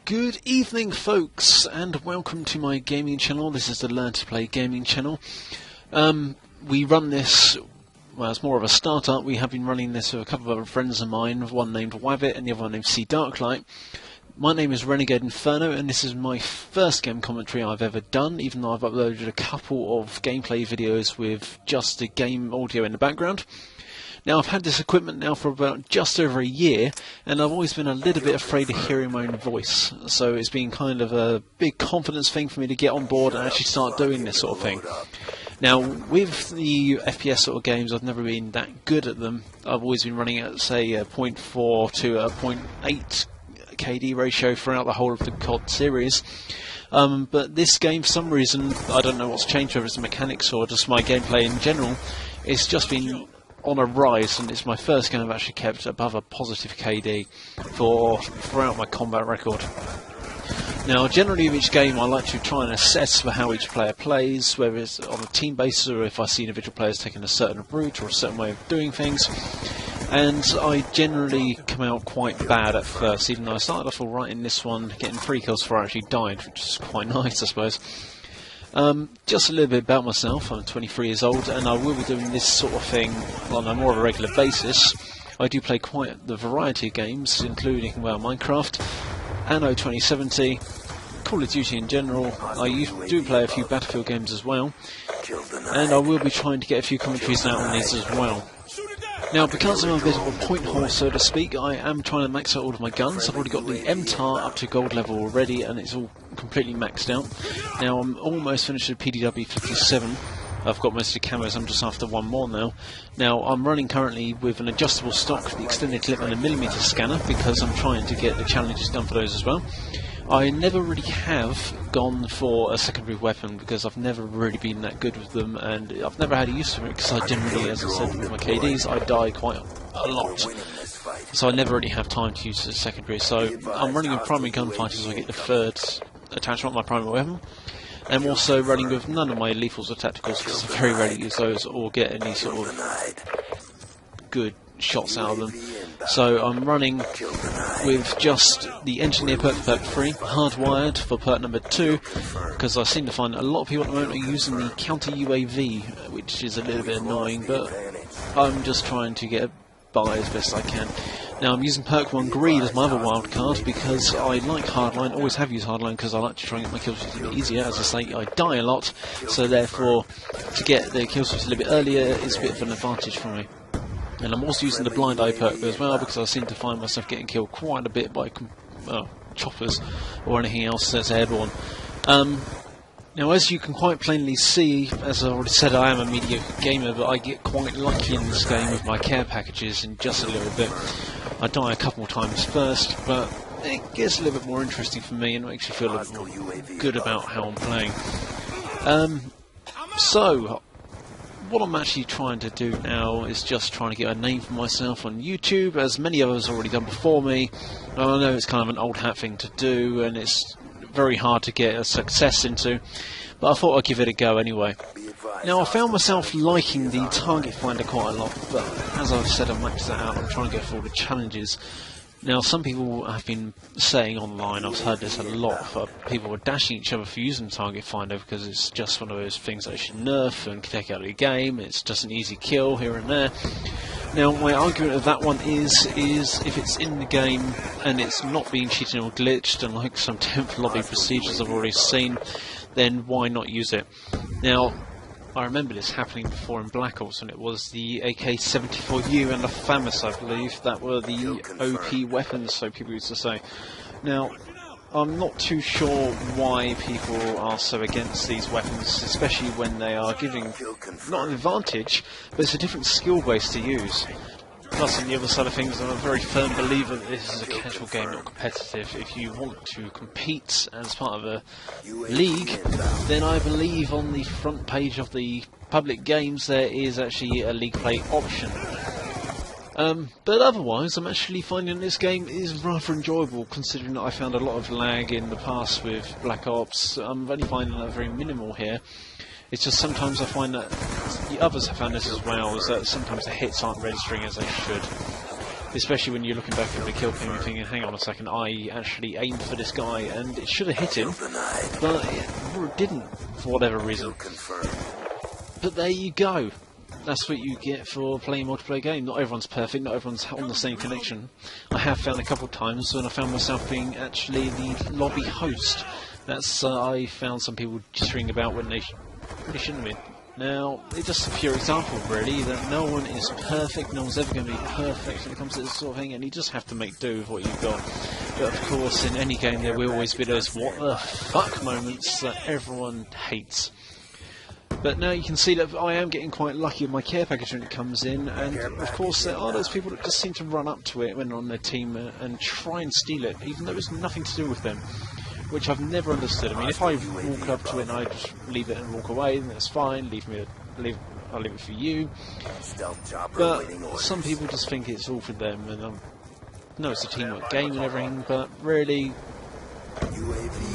Good evening, folks, and welcome to my gaming channel. This is the Learn to Play gaming channel. We run this, well, it's more of a startup. We have been running this with a couple of other friends of mine, one named Wabbit and the other one named C Darklight. My name is RenegadeInferno, and this is my first game commentary I've ever done, even though I've uploaded a couple of gameplay videos with just the game audio in the background. Now, I've had this equipment now for about just over a year, and I've always been a little bit afraid of hearing my own voice. So it's been kind of a big confidence thing for me to get on board and actually start doing this sort of thing. Now, with the FPS sort of games, I've never been that good at them. I've always been running at, say, a 0.4 to a 0.8 KD ratio throughout the whole of the COD series. But this game, for some reason, I don't know what's changed, whether it's the mechanics or just my gameplay in general, it's just been on a rise, and it's my first game I've actually kept above a positive KD throughout my combat record. Now, generally with each game I like to try and assess for how each player plays, whether it's on a team basis or if I see individual players taking a certain route or a certain way of doing things. And I generally come out quite bad at first, even though I started off alright in this one, getting 3 kills before I actually died, which is quite nice, I suppose. Just a little bit about myself. I'm 23 years old, and I will be doing this sort of thing on a more of a regular basis. I do play quite the variety of games, including, well, Minecraft, Anno 2070, Call of Duty in general. I do play a few Battlefield games as well, and I will be trying to get a few commentaries out on these as well. Now, because I'm a bit of a point horse, so to speak, I am trying to max out all of my guns. I've already got the MTAR up to gold level already, and it's all completely maxed out. Now, I'm almost finished with PDW 57. I've got most of the camos, I'm just after one more now. Now, I'm running currently with an adjustable stock, the extended clip and a millimeter scanner, because I'm trying to get the challenges done for those as well. I never really have gone for a secondary weapon because I've never really been that good with them, and I've never had a use for it because I generally, as I said with my KDs, I die quite a lot. So I never really have time to use the secondary. So I'm running with primary gunfighters so I get the third attachment on my primary weapon. I'm also running with none of my lethals or tacticals because I very rarely use those or get any sort of good shots out of them. So I'm running with just the engineer perk for perk 3, hardwired for perk number 2, because I seem to find that a lot of people at the moment are using the counter UAV, which is a little bit annoying, but I'm just trying to get by as best I can. Now, I'm using perk 1 greed as my other wildcard because I like hardline, always have used hardline because I like to try and get my kills a bit easier. As I say, I die a lot, so therefore to get the kills a little bit earlier is a bit of an advantage for me. And I'm also using the blind eye perk as well because I seem to find myself getting killed quite a bit by choppers or anything else that's airborne. Now, as you can quite plainly see, as I already said, I am a mediocre gamer, but I get quite lucky in this game with my care packages in just a little bit. I die a couple of times first, but it gets a little bit more interesting for me and makes you feel a little more good about how I'm playing. So, what I'm actually trying to do now is just trying to get a name for myself on YouTube, as many others have already done before me. I know it's kind of an old hat thing to do, and it's very hard to get a success into, but I thought I'd give it a go anyway. Now, I found myself liking the target finder quite a lot, but as I've said, I've maxed that out. I'm trying to go for all the challenges. Now, some people have been saying online, I've heard this a lot, people are dashing each other for using Target Finder because it's just one of those things that you should nerf and take out of the game. It's just an easy kill here and there. Now, my argument of that one is if it's in the game and it's not being cheated or glitched, and like some temp lobby procedures I've already seen, then why not use it? Now, I remember this happening before in Black Ops, and it was the AK-74U and the FAMAS, I believe, that were the OP weapons, so people used to say. Now, I'm not too sure why people are so against these weapons, especially when they are giving, not an advantage, but it's a different skill base to use. Plus, on the other side of things, I'm a very firm believer that this is a casual game, not competitive. If you want to compete as part of a league, then I believe on the front page of the public games there is actually a league play option. But otherwise, I'm actually finding this game is rather enjoyable, considering that I found a lot of lag in the past with Black Ops. I'm only finding that very minimal here. It's just sometimes I find that the others have found this as well, is that sometimes the hits aren't registering as they should. Especially when you're looking back at the kill cam and thinking, hang on a second, I actually aimed for this guy and it should have hit him, but it didn't for whatever reason. But there you go. That's what you get for playing a multiplayer game. Not everyone's perfect, not everyone's on the same connection. I have found a couple of times when I found myself being actually the lobby host. That's I found some people jittering about when they really shouldn't have been. Now, it's just a pure example, really, that no one is perfect, no one's ever going to be perfect when it comes to this sort of thing, and you just have to make do with what you've got. But of course, in any game there will always be those what the fuck moments that everyone hates. But now you can see that I am getting quite lucky with my care package when it comes in, and of course there are those people that just seem to run up to it when on their team and try and steal it, even though it's nothing to do with them. Which I've never understood. I mean, if I walk up to it and I just leave it and walk away, then that's fine. I'll leave it for you. But some people just think it's all for them, and I know it's a teamwork game and everything, but really,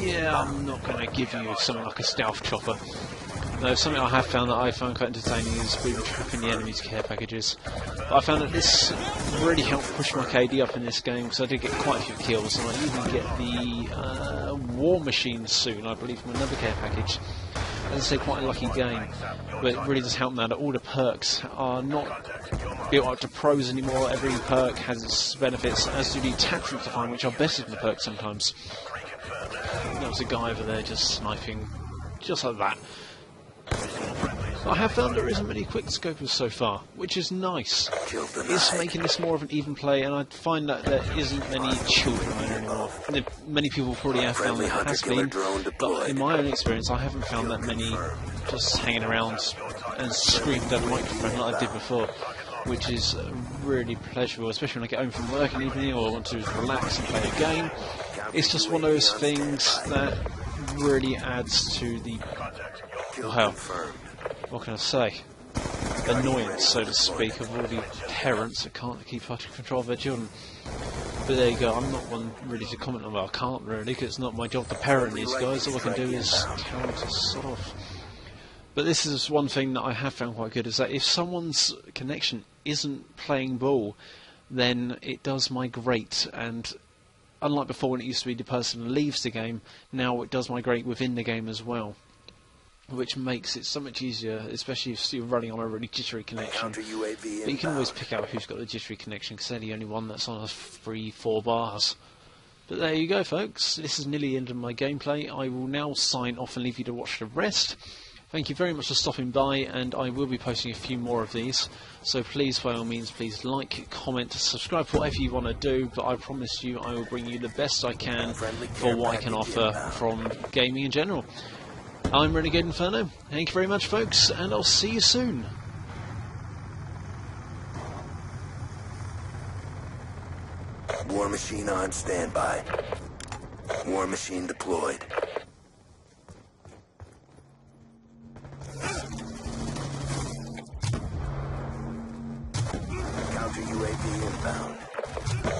yeah, I'm not going to give you something like a stealth chopper. No, something I have found that I found quite entertaining is booby trapping the enemy's care packages. But I found that this really helped push my KD up in this game, because I did get quite a few kills, and I even get the war machine soon, I believe, from another care package. As I say, quite a lucky game, but it really does help now that all the perks are not built up to pros anymore. Every perk has its benefits, as do the attachments I find, which are better than the perks sometimes. There was a guy over there just sniping, just like that. I have found there isn't many quick scopers so far, which is nice. It's making this more of an even play, and I find that there isn't many children on there anymore. Many people probably have found that it has been, but in my own experience I haven't found that many just hanging around and screaming down the microphone like I did before, which is really pleasurable, especially when I get home from work in the evening or I want to relax and play a game. It's just one of those things that really adds to the, well, what can I say, annoyance, so to speak, of all the parents that can't keep control of their children. But there you go, I'm not one really to comment on that. I can't really, because it's not my job to parent these guys. All I can do is tell them to sod off. But this is one thing that I have found quite good, is that if someone's connection isn't playing ball, then it does migrate, and unlike before when it used to be the person who leaves the game, now it does migrate within the game as well, which makes it so much easier, especially if you're running on a really jittery connection. But you can always pick out who's got the jittery connection, because they're the only one that's on a 3-4 bars. But there you go, folks. This is nearly the end of my gameplay. I will now sign off and leave you to watch the rest. Thank you very much for stopping by, and I will be posting a few more of these. So please, by all means, please like, comment, subscribe, whatever you want to do. But I promise you I will bring you the best I can for what I can offer from gaming in general. I'm RenegadeInferno. Thank you very much, folks, and I'll see you soon. War machine on standby. War machine deployed. Counter UAV inbound.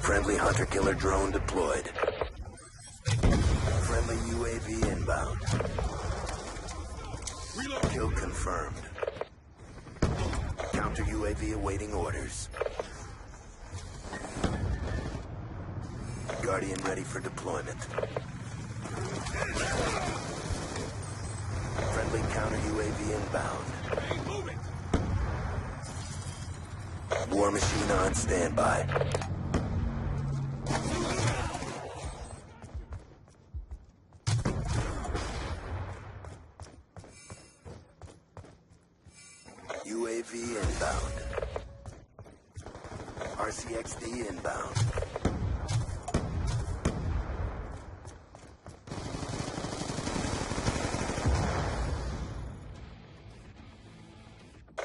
Friendly hunter-killer drone deployed. Friendly UAV inbound. Kill confirmed. Counter UAV awaiting orders. Guardian ready for deployment. Friendly counter UAV inbound. War machine on standby. UAV inbound. RCXD inbound.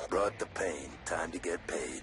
Brought the pain. Time to get paid.